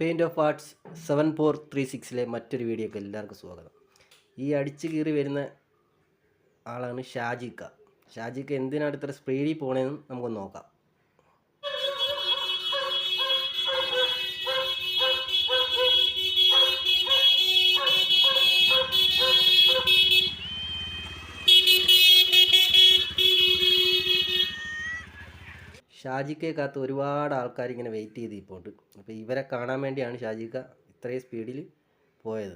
Paint of arts 7436 മറ്റൊരു വീഡിയോക്ക് എല്ലാവർക്കും സ്വാഗതം. ഈ അടിച്ചു കീറി വരുന്ന ആളാണ് ഷാജിക്ക. ഷാജിക്ക എന്തിനാണ് ഇത്ര സ്പീഡിൽ പോണതെന്ന് നമുക്കൊന്ന് നോക്കാം. ഷാജിക്കയെ കാത്ത് ഒരുപാട് ആൾക്കാർ ഇങ്ങനെ വെയിറ്റ് ചെയ്ത് ഇപ്പോണ്ട്. അപ്പോൾ ഇവരെ കാണാൻ വേണ്ടിയാണ് ഷാജിക്ക ഇത്രയും സ്പീഡിൽ പോയത്.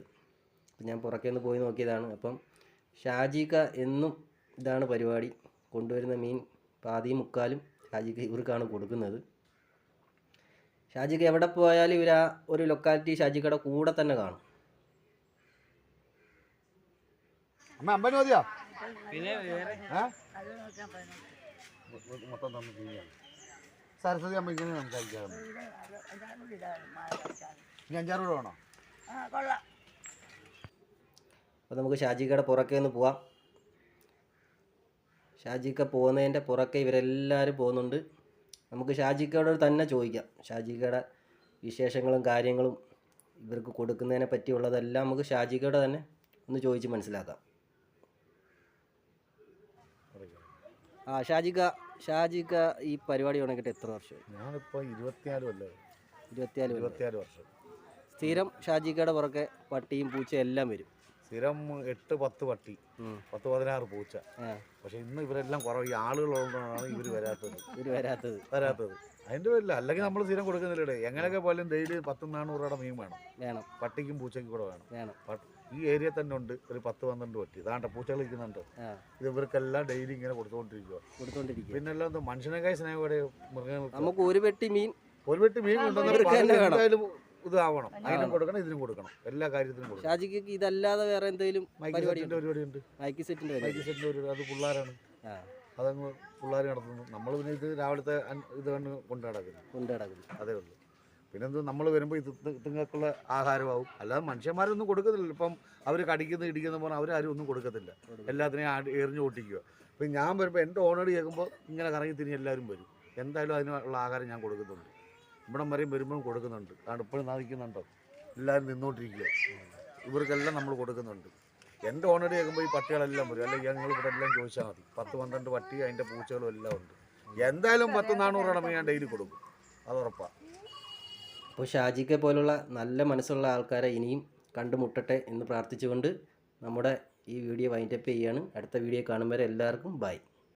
അപ്പം ഞാൻ പുറകെ നിന്ന് പോയി നോക്കിയതാണ്. അപ്പം ഷാജിക്ക എന്നും ഇതാണ് പരിപാടി. കൊണ്ടുവരുന്ന മീൻ പാതിയും മുക്കാലും ഷാജിക്ക ഇവർക്കാണ് കൊടുക്കുന്നത്. ഷാജിക്ക എവിടെ പോയാലും ഇവർ ആ ഒരു ലൊക്കാലിറ്റി ഷാജിക്കയുടെ കൂടെ തന്നെ കാണും. സരസ്വതി അമ്മ ഇങ്ങനെ സംസാരിക്കാറുണ്ട്. ഇനി 5-6 രൂപ വേണോ? അപ്പോൾ നമുക്ക് ഷാജിക്കയുടെ പുറകെ ഒന്ന് പോവാം. ഷാജിക്ക പോകുന്നതിൻ്റെ പുറകെ ഇവരെല്ലാവരും പോകുന്നുണ്ട്. നമുക്ക് ഷാജിക്കയോട് തന്നെ ചോദിക്കാം. ഷാജിക്കയുടെ വിശേഷങ്ങളും കാര്യങ്ങളും ഇവർക്ക് കൊടുക്കുന്നതിനെ പറ്റിയുള്ളതെല്ലാം നമുക്ക് ഷാജിക്കയോട് തന്നെ ഒന്ന് ചോദിച്ച് മനസ്സിലാക്കാം. ഷാജിക്ക ഈ പരിപാടി തുടങ്ങിയിട്ട് എത്ര വർഷമായി? ഞാനിപ്പോൾ 24 കൊല്ലമായി. 24 വർഷം. സ്ഥിരം ഷാജിക്കയുടെ പുറകെ പട്ടിയും പൂച്ചയും എല്ലാം വരും. സ്ഥിരം 8-10 പട്ടി, 10-16 പൂച്ച. പക്ഷെ ഇന്ന് ഇവരെല്ലാം കുറവ്. ഈ ആളുകളുള്ളതാണ് ഇവർ വരാത്തത്. അതിൻ്റെ പേരില്ല. അല്ലെങ്കിൽ നമ്മൾ സ്ഥിരം കൊടുക്കുന്നില്ലേ. എങ്ങനെയൊക്കെ പോലും ഡെയിലി 100-400 രൂപയുടെ മീൻ വേണം. പട്ടിക്കും പൂച്ചയ്ക്കും കൂടെ വേണം. ഈ ഏരിയ തന്നെ ഉണ്ട് ഒരു 10-12 പട്ടി. ഇതാണ്ട് പൂച്ചകൾ ഇരിക്കുന്നുണ്ട്. ഇത് ഇവർക്കെല്ലാം ഡെയിലി ഇങ്ങനെ കൊടുത്തോണ്ടിരിക്കുക. പിന്നെ എല്ലാം മനുഷ്യനേക്കായി സ്നേഹത്തോടെ മൃഗങ്ങൾക്ക് നമുക്ക് ഒരു വെട്ടി മീൻ കൊണ്ടുവന്നാലും ഇതാവണം. അതിനും കൊടുക്കണം, ഇതിനും കൊടുക്കണം, എല്ലാ കാര്യത്തിനും കൊടുക്കണം. ഷാജിക്ക് ഇതല്ലാതെ വേറെ എന്തെങ്കിലും പരിപാടിയുടെ പരിപാടിയുണ്ട്. മൈക്ക് സെറ്റിന്റെ പരിപാടി. അത് പിള്ളേരാണ്. അതങ്ങ് പിള്ളേർ നടത്തുന്നു. നമ്മൾ പിന്നെ ഇത് രാവിലത്തെ ഇത് കണ്ട് കൊണ്ടു നടക്കുന്നു. അതേ ഉള്ളൂ. പിന്നെന്ത് നമ്മൾ വരുമ്പോൾ ഇതുങ്ങൾക്കുള്ള ആഹാരമാവും. അല്ലാതെ മനുഷ്യന്മാരൊന്നും കൊടുക്കുന്നില്ല. ഇപ്പം അവർ കടിക്കുന്ന ഇടിക്കുന്ന പറഞ്ഞാൽ അവരാരും ഒന്നും കൊടുക്കത്തില്ല. എല്ലാത്തിനെയും എറിഞ്ഞു പൊട്ടിക്കുക. ഇപ്പം ഞാൻ വരുമ്പോൾ എൻ്റെ ഓണേഡ് കേൾക്കുമ്പോൾ ഇങ്ങനെ കറങ്ങി തിരിഞ്ഞ് എല്ലാവരും വരും. എന്തായാലും അതിനുള്ള ആഹാരം ഞാൻ കൊടുക്കുന്നുണ്ട്. ഇവിടം വരെയും വരുമ്പോഴും കൊടുക്കുന്നുണ്ട്. കാരണം ഇപ്പോഴും നാദിക്കുന്നുണ്ടോ എല്ലാവരും നിന്നോണ്ടിരിക്കുക. ഇവർക്കെല്ലാം നമ്മൾ കൊടുക്കുന്നുണ്ട്. എൻ്റെ ഓണേഡ് കേൾക്കുമ്പോൾ ഈ പട്ടികളെല്ലാം വരും. അല്ലെങ്കിൽ ഞങ്ങൾ ഇവിടെ എല്ലാം ചോദിച്ചാൽ മതി. 10-12 പട്ടി, അതിൻ്റെ പൂച്ചകളും എല്ലാം ഉണ്ട്. എന്തായാലും 100-400 രൂപ ഞാൻ ഡെയിലി കൊടുക്കും. അത് ഉറപ്പാണ്. അപ്പോൾ ഷാജിക്ക പോലുള്ള നല്ല മനസ്സുള്ള ആൾക്കാരെ ഇനിയും കണ്ടുമുട്ടട്ടെ എന്ന് പ്രാർത്ഥിച്ചുകൊണ്ട് നമ്മുടെ ഈ വീഡിയോ വൈൻഡപ്പ് ചെയ്യുകയാണ്. അടുത്ത വീഡിയോ കാണുമ്പോൾ എല്ലാവർക്കും ബൈ.